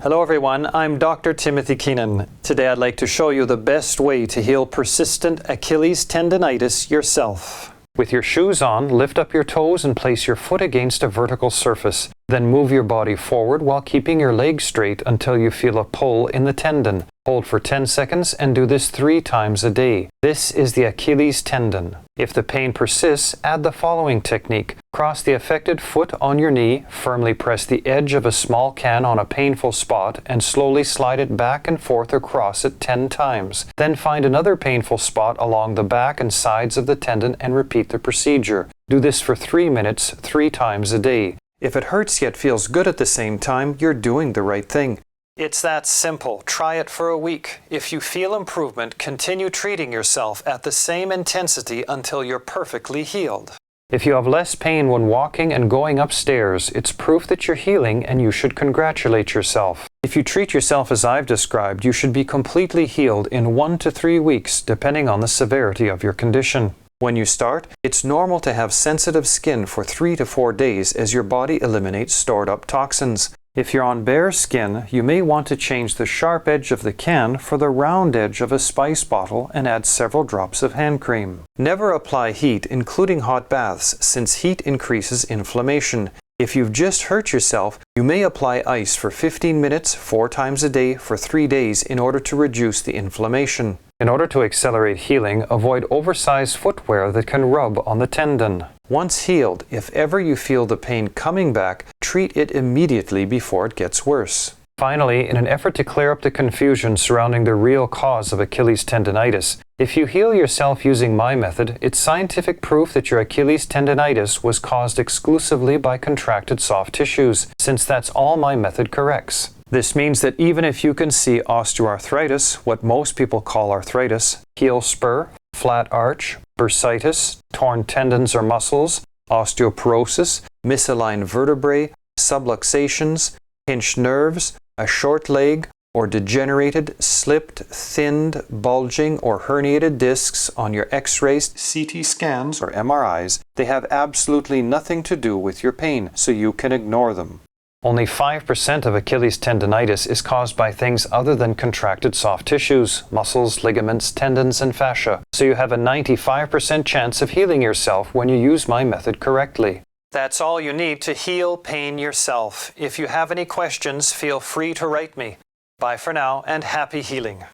Hello everyone, I'm Dr. Timothy Keenan. Today I'd like to show you the best way to heal persistent Achilles tendonitis yourself. With your shoes on, lift up your toes and place your foot against a vertical surface. Then move your body forward while keeping your legs straight until you feel a pull in the tendon. Hold for 10 seconds and do this 3 times a day. This is the Achilles tendon. If the pain persists, add the following technique. Cross the affected foot on your knee, firmly press the edge of a small can on a painful spot, and slowly slide it back and forth across it 10 times. Then find another painful spot along the back and sides of the tendon and repeat the procedure. Do this for 3 minutes, 3 times a day. If it hurts yet feels good at the same time, you're doing the right thing. It's that simple. Try it for a week. If you feel improvement, continue treating yourself at the same intensity until you're perfectly healed. If you have less pain when walking and going upstairs, it's proof that you're healing and you should congratulate yourself. If you treat yourself as I've described, you should be completely healed in 1 to 3 weeks, depending on the severity of your condition. When you start, it's normal to have sensitive skin for 3 to 4 days as your body eliminates stored up toxins. If you're on bare skin, you may want to change the sharp edge of the can for the round edge of a spice bottle and add several drops of hand cream. Never apply heat, including hot baths, since heat increases inflammation. If you've just hurt yourself, you may apply ice for 15 minutes 4 times a day for 3 days in order to reduce the inflammation. In order to accelerate healing, avoid oversized footwear that can rub on the tendon. Once healed, if ever you feel the pain coming back, treat it immediately before it gets worse. Finally, in an effort to clear up the confusion surrounding the real cause of Achilles tendonitis, if you heal yourself using my method, it's scientific proof that your Achilles tendonitis was caused exclusively by contracted soft tissues, since that's all my method corrects. This means that even if you can see osteoarthritis, what most people call arthritis, heel spur, flat arch, bursitis, torn tendons or muscles, osteoporosis, misaligned vertebrae, subluxations, pinched nerves, a short leg, or degenerated, slipped, thinned, bulging, or herniated discs on your X-rays, CT scans, or MRIs, they have absolutely nothing to do with your pain, so you can ignore them. Only 5% of Achilles tendonitis is caused by things other than contracted soft tissues, muscles, ligaments, tendons, and fascia, so you have a 95% chance of healing yourself when you use my method correctly. That's all you need to heal pain yourself. If you have any questions, feel free to write me. Bye for now, and happy healing.